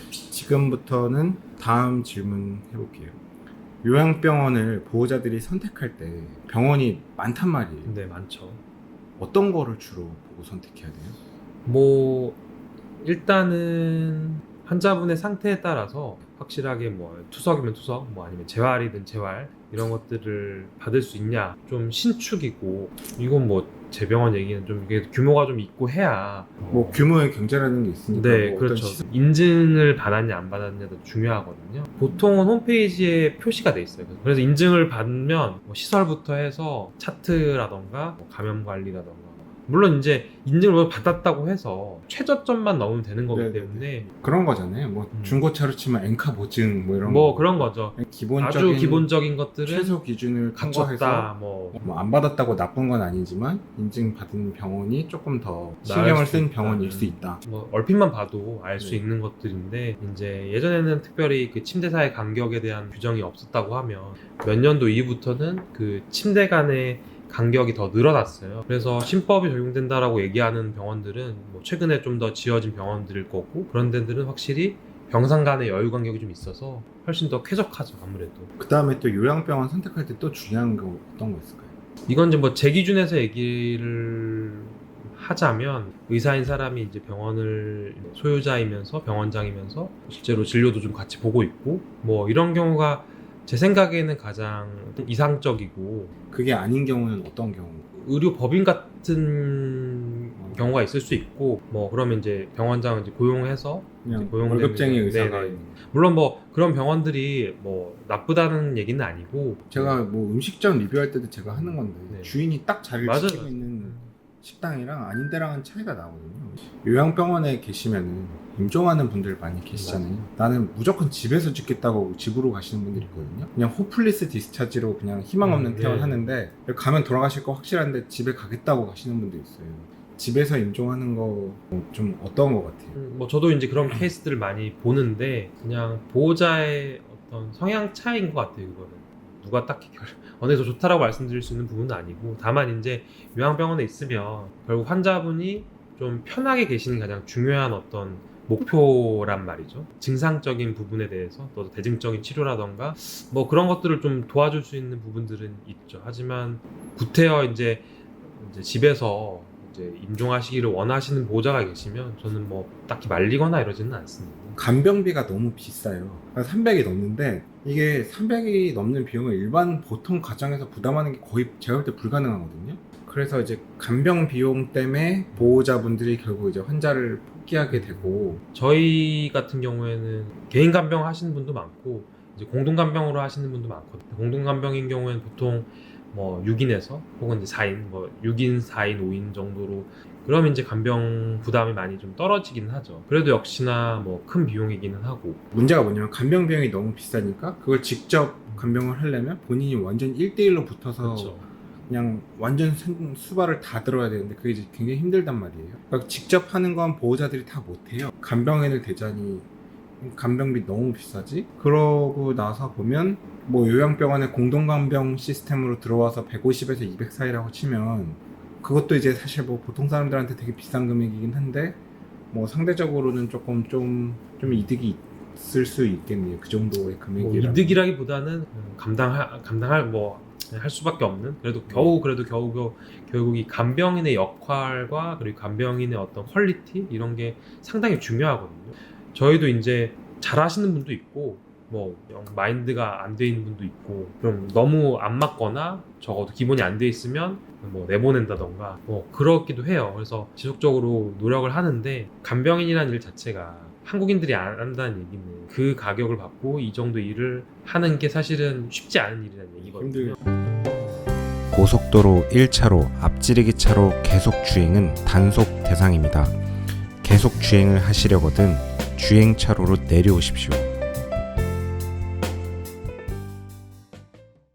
지금부터는 다음 질문 해볼게요. 요양병원을 보호자들이 선택할 때 병원이 많단 말이에요. 네, 많죠. 어떤 거를 주로 보고 선택해야 돼요? 뭐 일단은 환자분의 상태에 따라서 확실하게 뭐 투석이면 투석, 뭐 아니면 재활이든 재활 이런 것들을 받을 수 있냐 좀 신축이고, 이건 뭐 제 병원 얘기는 좀 이게 규모가 좀 있고 해야 뭐 규모의 경제라는 게 있으니까. 네, 뭐 어떤 그렇죠. 시설- 인증을 받았냐 안 받았냐도 중요하거든요. 보통은 홈페이지에 표시가 돼 있어요. 그래서 인증을 받으면 뭐 시설부터 해서 차트라던가 뭐 감염 관리라던가, 물론 이제 인증을 받았다고 해서 최저점만 넣으면 되는 거기 네네네. 때문에 그런 거잖아요. 뭐 중고차로 치면 엔카 보증 뭐 이런 뭐 거. 그런 거죠. 기본적인 아주 기본적인 것들은 최소 기준을 갖췄다. 통과해서 뭐 뭐 안 받았다고 나쁜 건 아니지만 인증 받은 병원이 조금 더 나을 신경을 수 쓴 있다. 병원일 수 있다. 뭐 얼핏만 봐도 알 수 네. 있는 것들인데, 이제 예전에는 특별히 그 침대사의 간격에 대한 규정이 없었다고 하면 몇 년도 이후부터는 그 침대 간의 간격이 더 늘어났어요. 그래서 신법이 적용된다라고 얘기하는 병원들은 뭐 최근에 좀 더 지어진 병원들일 거고, 그런 데들은 확실히 병상 간의 여유 간격이 좀 있어서 훨씬 더 쾌적하죠, 아무래도. 그 다음에 또 요양병원 선택할 때 또 중요한 거 어떤 거 있을까요? 이건 이제 뭐 제 기준에서 얘기를 하자면, 의사인 사람이 이제 병원을 소유자이면서 병원장이면서 실제로 진료도 좀 같이 보고 있고, 뭐 이런 경우가 제 생각에는 가장 이상적이고, 그게 아닌 경우는 어떤 경우? 의료 법인 같은 경우가 있을 수 있고, 뭐 그러면 이제 병원장을 이제 고용해서 그냥 고용되는 월급쟁이 거. 의사가 네네. 있는 거. 물론 뭐 그런 병원들이 뭐 나쁘다는 얘기는 아니고, 제가 뭐 음식점 리뷰할 때도 제가 하는 건데 네. 주인이 딱 자리를 맞아요. 지키고 있는 식당이랑 아닌 데랑은 차이가 나거든요. 요양병원에 계시면은 임종하는 분들 많이 계시잖아요. 나는 무조건 집에서 짓겠다고 집으로 가시는 분들이 있거든요. 그냥 호플리스 디스차지로 그냥 희망 없는 네. 퇴원하는데 가면 돌아가실 거 확실한데 집에 가겠다고 가시는 분도 있어요. 집에서 임종하는 거 좀 어떤 거 같아요? 뭐 저도 이제 그런 케이스들을 많이 보는데, 그냥 보호자의 어떤 성향 차이인 것 같아요. 이거는 누가 딱히 어느 게 더 좋다라고 말씀드릴 수 있는 부분은 아니고, 다만 이제 요양병원에 있으면 결국 환자분이 좀 편하게 계시는 가장 중요한 어떤 목표란 말이죠. 증상적인 부분에 대해서 또 대증적인 치료라던가 뭐 그런 것들을 좀 도와줄 수 있는 부분들은 있죠. 하지만 구태여 이제 집에서 이제 임종하시기를 원하시는 보호자가 계시면 저는 뭐 딱히 말리거나 이러지는 않습니다. 간병비가 너무 비싸요. 300이 넘는데 이게 300이 넘는 비용을 일반 보통 가정에서 부담하는 게 거의 제가 볼 때 불가능하거든요. 그래서 이제 간병 비용 때문에 보호자분들이 결국 이제 환자를 포기하게 되고, 저희 같은 경우에는 개인 간병 하시는 분도 많고 이제 공동 간병으로 하시는 분도 많거든요. 공동 간병인 경우에는 보통 뭐 6인에서 혹은 이제 4인, 뭐 6인, 4인, 5인 정도로, 그러면 이제 간병 부담이 많이 좀 떨어지긴 하죠. 그래도 역시나 뭐 큰 비용이기는 하고. 문제가 뭐냐면 간병 비용이 너무 비싸니까 그걸 직접 간병을 하려면 본인이 완전 1대1로 붙어서 그렇죠. 그냥 완전 수발을 다 들어야 되는데 그게 이제 굉장히 힘들단 말이에요. 그러니까 직접 하는 건 보호자들이 다 못해요. 간병인을 대자니 간병비 너무 비싸지? 그러고 나서 보면 뭐 요양병원의 공동간병 시스템으로 들어와서 150에서 200 사이라고 치면 그것도 이제 사실 뭐 보통 사람들한테 되게 비싼 금액이긴 한데 뭐 상대적으로는 조금 좀 이득이 있을 수 있겠네요. 그 정도의 뭐 금액이라. 이득이라기보다는 감당할 뭐 할 수밖에 없는, 그래도 겨우 결국 이 간병인의 역할과 그리고 간병인의 어떤 퀄리티 이런 게 상당히 중요하거든요. 저희도 이제 잘하시는 분도 있고 뭐 마인드가 안 돼 있는 분도 있고, 좀 너무 안 맞거나 적어도 기본이 안 돼 있으면 뭐 내보낸다던가 뭐 그렇기도 해요. 그래서 지속적으로 노력을 하는데, 간병인이라는 일 자체가 한국인들이 안 한다는 얘기는 그 가격을 받고 이 정도 일을 하는 게 사실은 쉽지 않은 일이라는 얘기거든요. 고속도로 1차로 앞지르기 차로 계속 주행은 단속 대상입니다. 계속 주행을 하시려거든 주행차로로 내려오십시오.